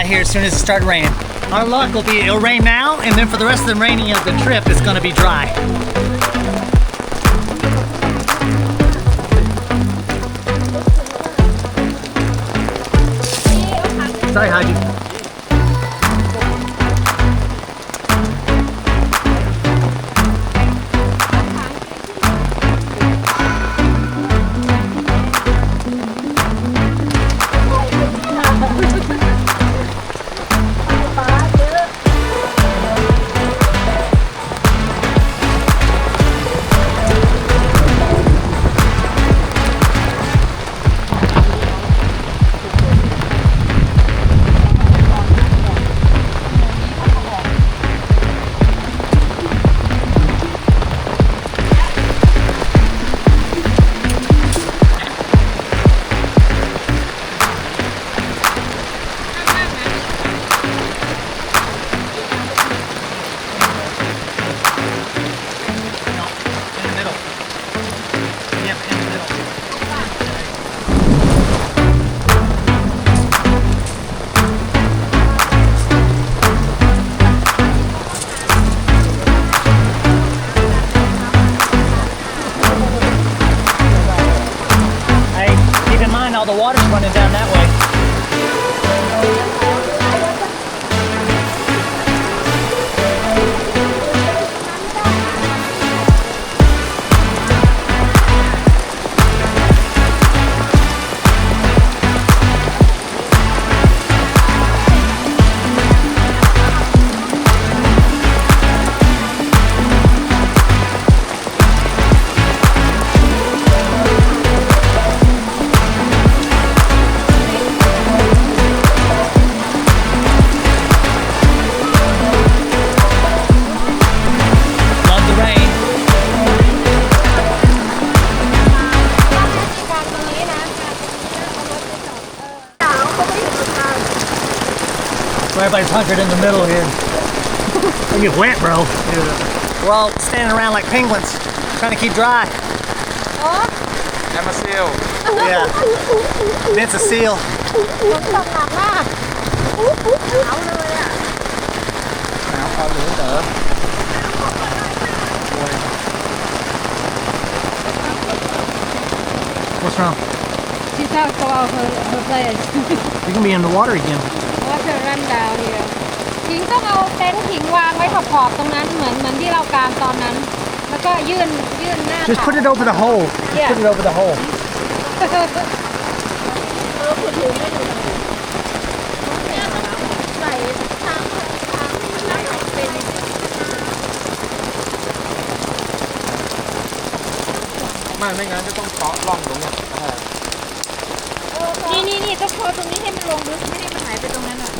got here as soon as it started raining. Our luck will be it'll rain now, and then for the rest of the raining of the trip, it's gonna be dry. Sorry, Haji. The water's running down that way. Everybody's hunkered in the middle here. We get wet, bro. Yeah. We're all standing around like penguins, trying to keep dry. I'm a seal. Yeah. It's a seal. What's wrong? She's out to all her place. You're gonna be in the water again. Water run down here. ทิ้งต้องเอาเต็นท์ทิ้งวางไว้ขอบๆตรงนั้นเหมือนที่เรากางตอนนั้นแล้วก็ยื่นหน้า Just put it over the hole. Just put it over the hole. ไม่งั้นจะต้องเกาะล่องตรงนี้ นี่ต้องพอตรงนี้ให้มันลงลึกไม่ให้มันหายไปตรงนั้นอ่ะ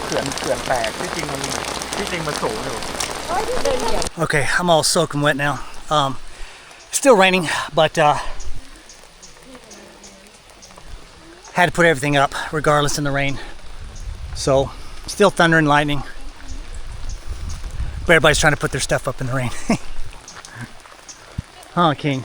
เขื่อนแตกที่จริงมันสูงอยู่ Okay, I'm all soaking wet now. Still raining, but had to put everything up regardless in the rain. So, still thunder and lightning. But everybody's trying to put their stuff up in the rain. Huh, King?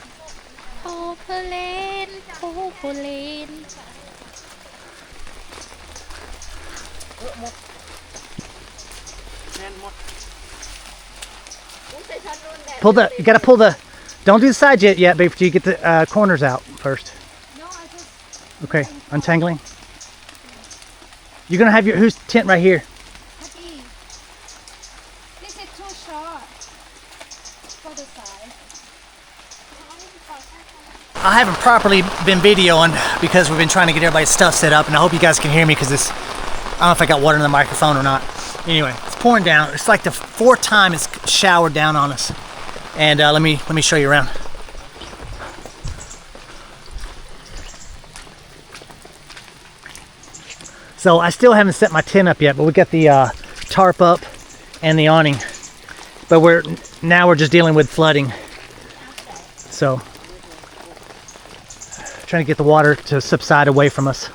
Pull the, you gotta pull the, don't do the sides yet, but you get the corners out first. Okay, untangling. You're gonna have your, whose tent right here? This is too short for the side. I haven't properly been videoing because we've been trying to get everybody's stuff set up, and I hope you guys can hear me because this, I don't know if I got water in the microphone or not. Anyway, it's pouring down. It's like the fourth time it's showered down on us. And let me show you around. So I still haven't set my tent up yet, but we got the tarp up and the awning. But now we're just dealing with flooding. So trying to get the water to subside away from us.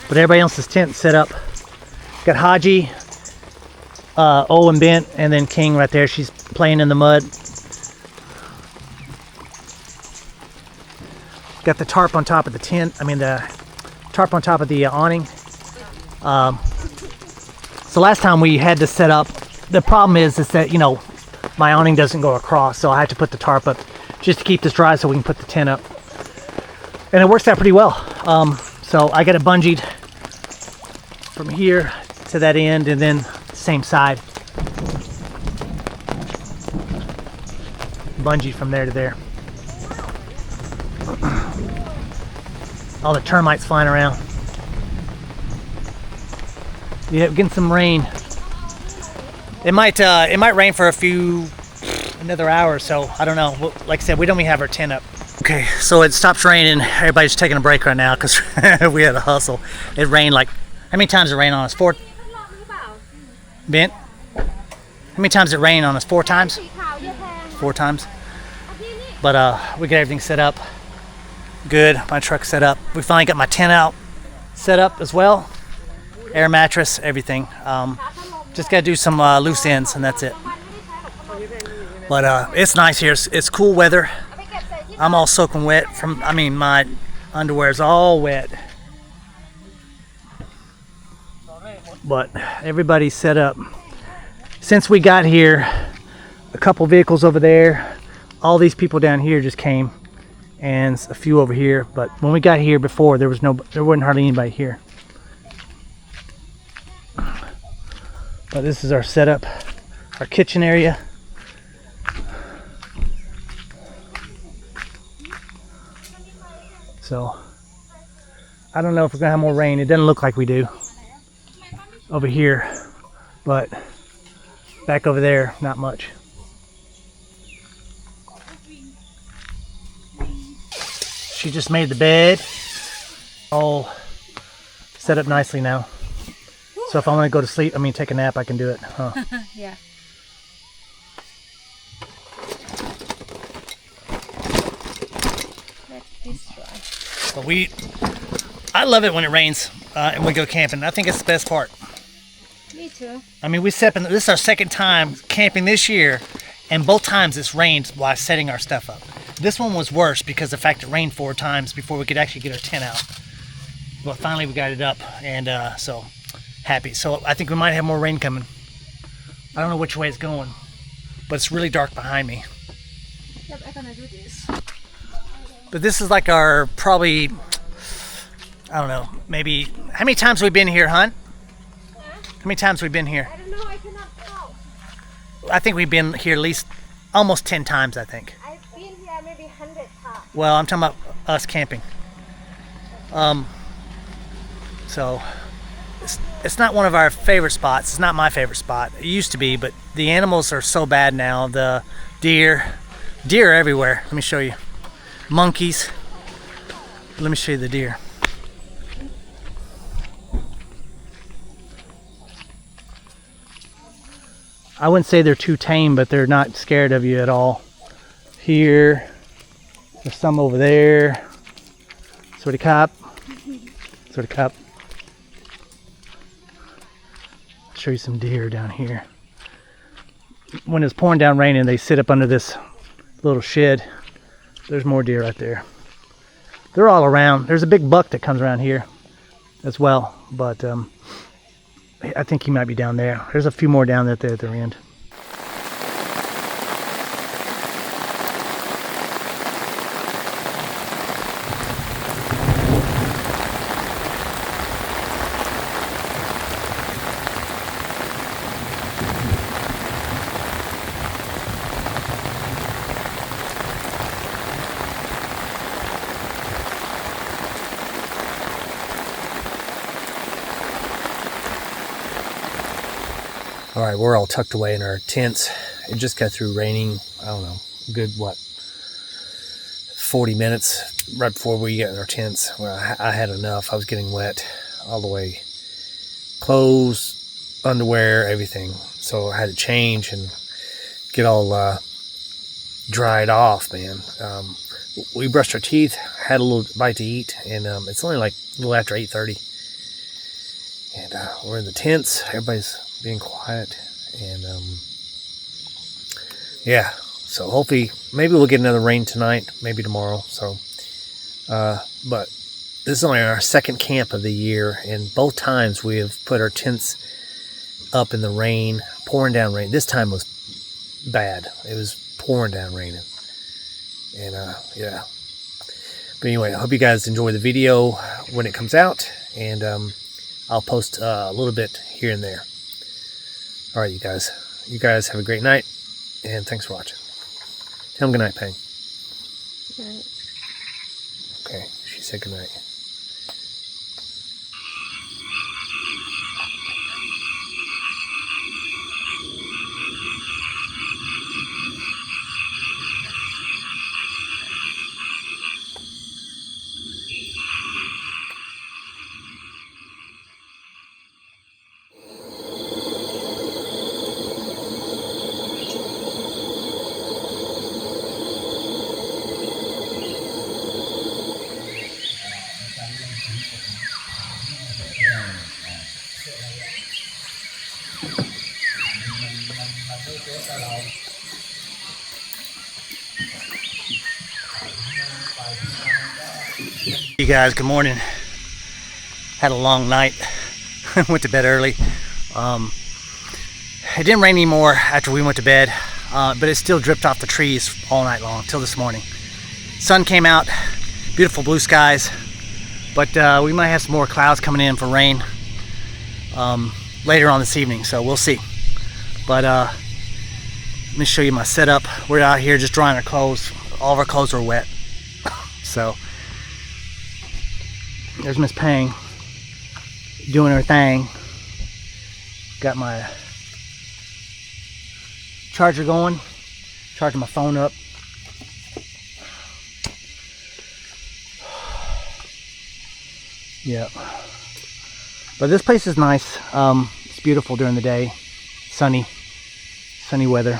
But everybody else's tent set up. Got Haji, O and Bent, and then King right there. She's playing in the mud. Got the tarp on top of the tent. I mean the tarp on top of the awning. So last time we had to set up. The problem is that, you know, my awning doesn't go across, so I have to put the tarp up just to keep this dry so we can put the tent up. And it works out pretty well. So I got it bungeed from here to that end, and then same side. Bungeed from there to there. All the termites flying around. Yeah, getting some rain. It might rain for another hour or so. I don't know. Like I said, we don't even have our tent up. Okay, so it stops raining. Everybody's taking a break right now because we had a hustle. It rained like, how many times did it rain on us? 4? Bent? How many times did it rain on us? 4 times? 4 times. But we got everything set up. Good. My truck's set up. We finally got my tent out set up as well. Air mattress, everything. Just gotta do some loose ends, and that's it. But it's nice here. It's cool weather. I'm all soaking wet my underwear's all wet. But everybody's set up. Since we got here, a couple vehicles over there, all these people down here just came, and a few over here. But when we got here before, there wasn't hardly anybody here. But this is our setup, our kitchen area. So I don't know if we're gonna have more rain. It doesn't look like we do over here, but back over there, not much. She just made the bed, all set up nicely now. So if I want to go to sleep, take a nap, I can do it, huh? Yeah. Let this dry. But I love it when it rains and we go camping. I think it's the best part. Me too. This is our second time camping this year, and both times it's rained while setting our stuff up. This one was worse because of the fact it rained 4 times before we could actually get our tent out. But finally we got it up, and so happy. So I think we might have more rain coming. I don't know which way it's going, but it's really dark behind me. Yep, I'm gonna do this. But this is like our probably, I don't know, maybe, how many times have we been here, Hunt? How many times have we been here? I don't know, I cannot count. I think we've been here at least almost 10 times, I think. I've been here maybe 100 times. Well, I'm talking about us camping. So it's not one of our favorite spots. It's not my favorite spot. It used to be, but the animals are so bad now. The deer are everywhere. Let me show you. Monkeys. Let me show you the deer. I wouldn't say they're too tame, but they're not scared of you at all. Here, there's some over there. Sort of cop. Show you some deer down here. When it's pouring down raining, they sit up under this little shed. There's more deer right there. They're all around. There's a big buck that comes around here as well, but I think he might be down there. There's a few more down there at their end. All right, we're all tucked away in our tents. It just got through raining, I don't know, good, 40 minutes right before we got in our tents. Well, I had enough. I was getting wet all the way. Clothes, underwear, everything. So I had to change and get all dried off, man. We brushed our teeth, had a little bite to eat, and it's only like a little after 8:30. And we're in the tents. Everybody's being quiet. And yeah, so hopefully, maybe we'll get another rain tonight, maybe tomorrow. So, but this is only our second camp of the year, and both times we have put our tents up in the rain, pouring down rain. This time was bad. It was pouring down raining. And yeah. But anyway, I hope you guys enjoy the video when it comes out, and I'll post a little bit here and there. All right, you guys. You guys have a great night, and thanks for watching. Tell them good night, Pang. Good night. Okay, she said good night. You guys, good morning. Had a long night. Went to bed early. It didn't rain anymore after we went to bed, but it still dripped off the trees all night long till this morning. Sun came out, beautiful blue skies, but we might have some more clouds coming in for rain later on this evening, so we'll see. But let me show you my setup. We're out here just drying our clothes. All of our clothes are wet. So there's Miss Pang doing her thing. Got my charger going, charging my phone up. Yeah, but this place is nice. It's beautiful during the day, sunny weather.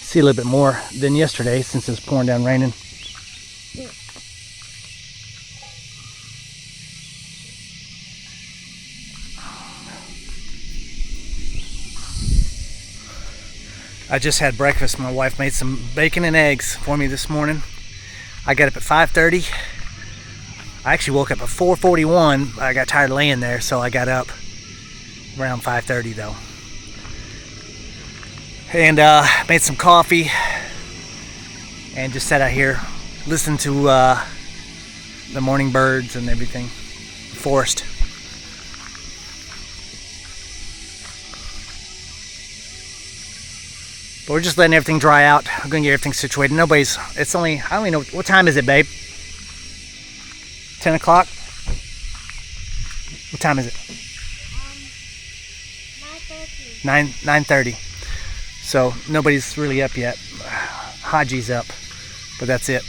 See a little bit more than yesterday since it's pouring down raining. I just had breakfast. My wife made some bacon and eggs for me this morning. I got up at 5:30. I actually woke up at 4:41. I got tired of laying there, so I got up around 5:30 though. And made some coffee and just sat out here, listened to the morning birds and everything, the forest. But we're just letting everything dry out. We're gonna get everything situated. It's only, I don't even know, what time is it, babe? 10 o'clock? What time is it? 9:30. 9:30. So nobody's really up yet. Haji's up, but that's it.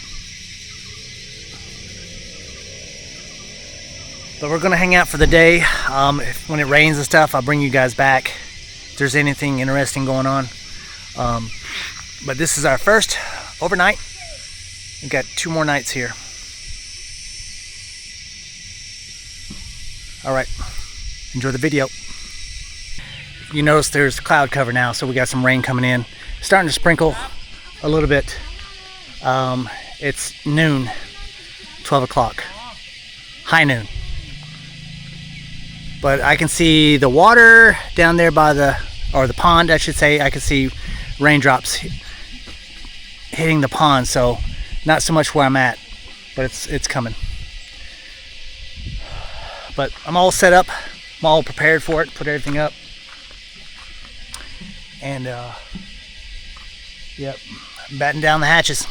But we're gonna hang out for the day. When it rains and stuff, I'll bring you guys back if there's anything interesting going on. But this is our first overnight. We've got 2 more nights here. All right, enjoy the video. You notice there's cloud cover now, so we got some rain coming in. Starting to sprinkle a little bit. It's noon, 12 o'clock, high noon. But I can see the water down there by the pond, I should say. I can see raindrops hitting the pond, so not so much where I'm at, but it's coming. But I'm all set up. I'm all prepared for it. Put everything up. And yep, batten down the hatches.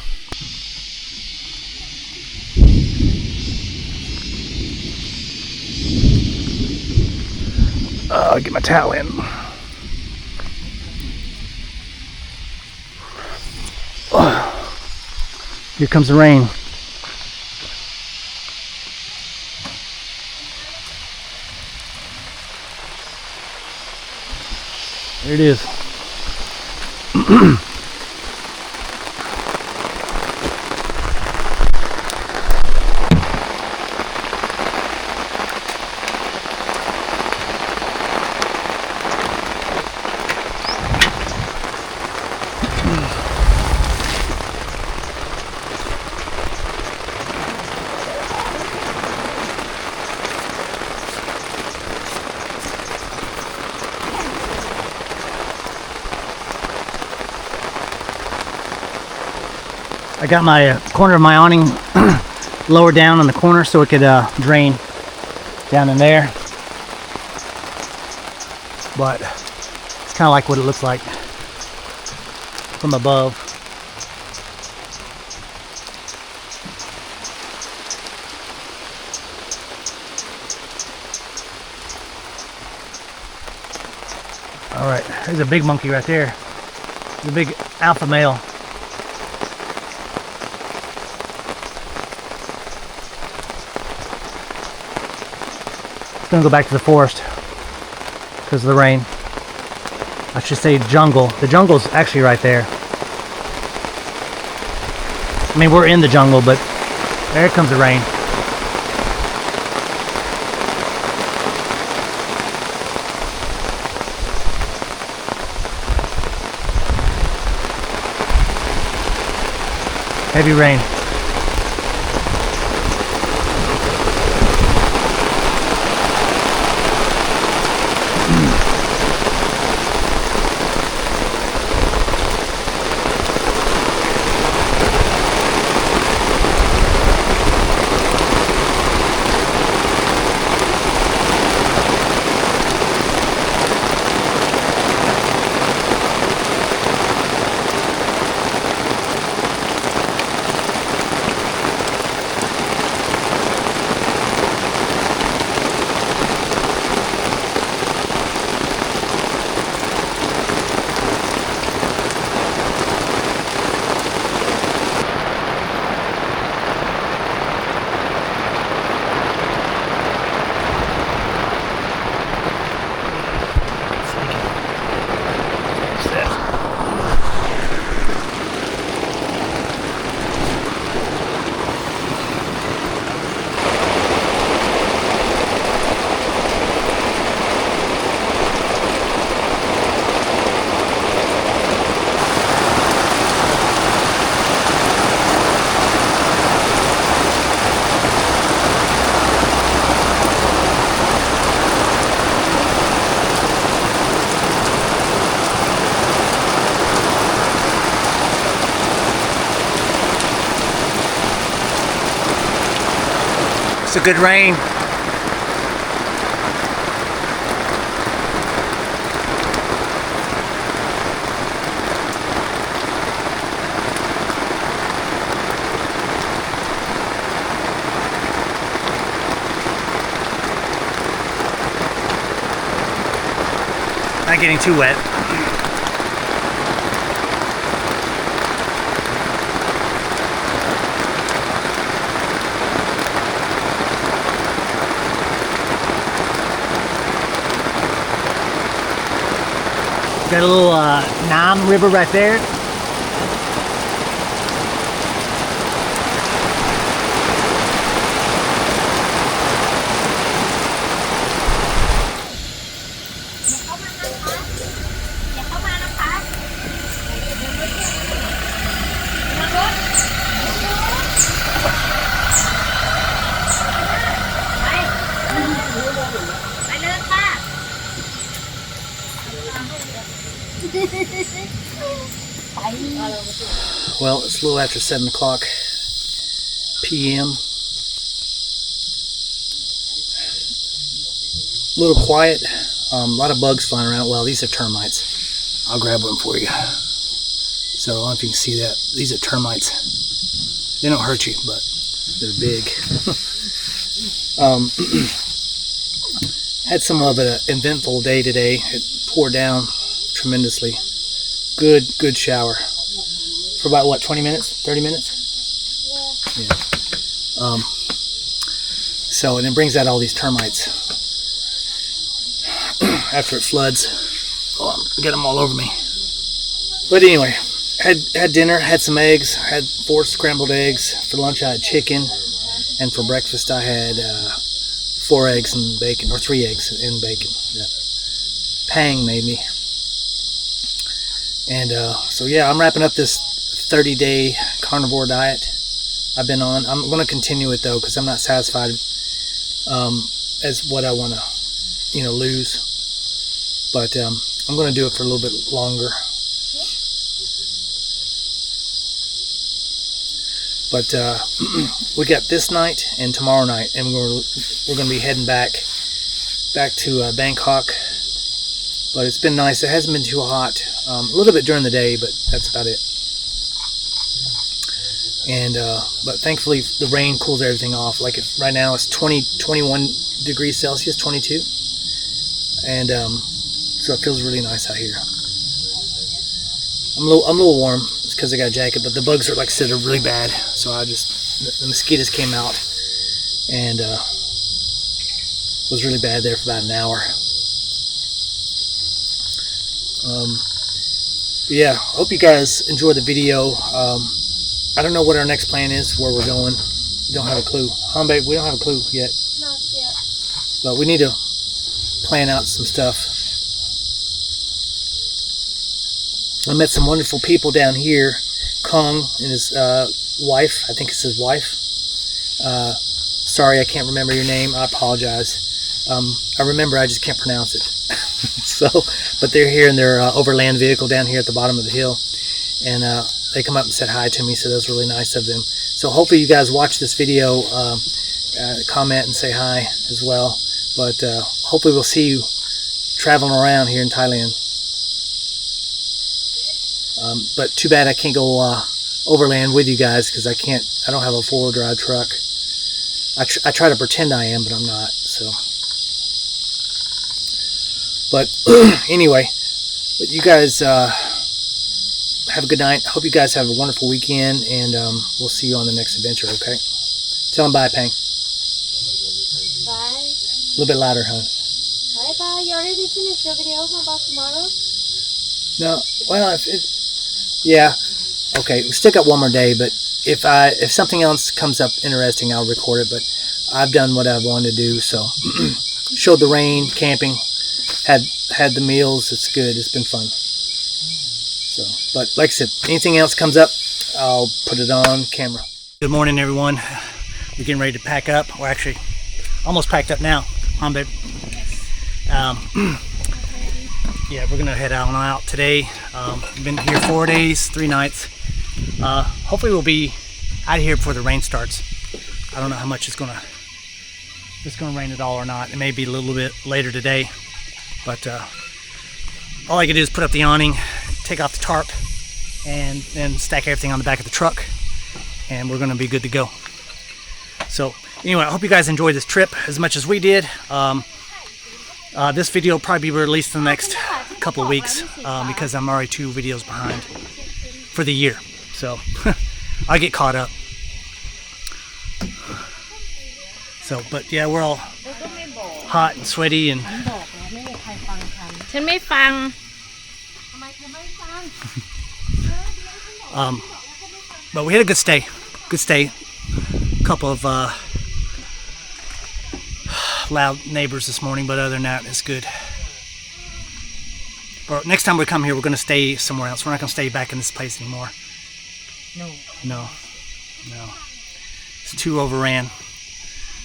I'll get my towel in. Here comes the rain. There it is. I got my corner of my awning lower down on the corner so it could drain down in there. But it's kind of like what it looks like from above. All right, there's a big monkey right there. The big alpha male. It's gonna go back to the forest because of the rain. I should say jungle. The jungle's actually right there. I mean, we're in the jungle, but there comes the rain. Heavy rain. It's a good rain. Not getting too wet. Got a little Nam River right there. Well, it's a little after 7 o'clock p.m. A little quiet. A lot of bugs flying around. Well, these are termites. I'll grab one for you. So I don't know if you can see that. These are termites. They don't hurt you, but they're big. Had some of an eventful day today. It poured down tremendously. Good shower. For about what, 20 minutes? 30 minutes? Yeah. So, and it brings out all these termites. After it floods. Oh, get them all over me. But anyway, had dinner, had some eggs, had 4 scrambled eggs. For lunch I had chicken. And for breakfast I had 4 eggs and bacon, or 3 eggs and bacon. That Pang made me. And so yeah, I'm wrapping up this 30-day carnivore diet I've been on. I'm going to continue it though, because I'm not satisfied as what I want to, lose. But I'm going to do it for a little bit longer. But we got this night and tomorrow night, and we're gonna be heading back to Bangkok. But it's been nice. It hasn't been too hot. A little bit during the day, but that's about it. And but thankfully the rain cools everything off. Like right now it's 21 degrees Celsius, 22, and so it feels really nice out here. I'm a little warm. It's because I got a jacket, but the bugs are, like I said, are really bad. So the mosquitoes came out and was really bad there for about an hour. Yeah, I hope you guys enjoyed the video. I don't know what our next plan is, where we're going. We don't have a clue. Huh, babe? We don't have a clue yet. Not yet. But we need to plan out some stuff. I met some wonderful people down here. Khlong and his wife. I think it's his wife. Sorry, I can't remember your name. I apologize. I remember, I just can't pronounce it. So, but they're here in their overland vehicle down here at the bottom of the hill. And they come up and said hi to me, so that was really nice of them. So hopefully you guys watch this video, comment and say hi as well. But hopefully we'll see you traveling around here in Thailand. But too bad I can't go overland with you guys, because I don't have a four-wheel drive truck. I try to pretend I am, but I'm not. So, but anyway, but you guys have a good night. Hope you guys have a wonderful weekend, and we'll see you on the next adventure. Okay? Tell them bye, Pang. Bye. A little bit louder, hon. Bye bye. You already finished your video about tomorrow? No, well, yeah, okay. We still got one more day, but if something else comes up interesting, I'll record it. But I've done what I wanted to do. So showed the rain, camping, had the meals. It's good. It's been fun. So, but like I said, anything else comes up, I'll put it on camera. Good morning, everyone. We're getting ready to pack up. We're actually almost packed up now, huh, babe? Yeah, we're gonna head out today. We've been here 4 days, 3 nights. Hopefully we'll be out of here before the rain starts. I don't know how much it's gonna rain at all or not. It may be a little bit later today, but all I can do is put up the awning, take off the tarp, and then stack everything on the back of the truck, and we're gonna be good to go. So anyway, I hope you guys enjoyed this trip as much as we did. This video will probably be released in the next couple of weeks because I'm already 2 videos behind for the year. So I'll get caught up. So, but yeah, we're all hot and sweaty and. ฉันไม่ฟัง But we had a good stay. Couple of loud neighbors this morning, but other than that, it's good. But next time we come here, we're going to stay somewhere else. We're not going to stay back in this place anymore. No. It's too overran.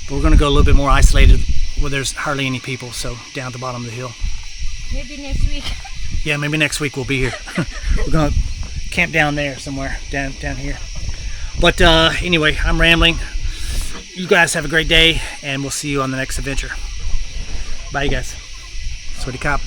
But we're going to go a little bit more isolated, where there's hardly any people. So down at the bottom of the hill. Maybe next week. Yeah, maybe next week we'll be here. We're going to camp down there somewhere, down here. But anyway, I'm rambling. You guys have a great day, and we'll see you on the next adventure. Bye, you guys. Sweaty cop.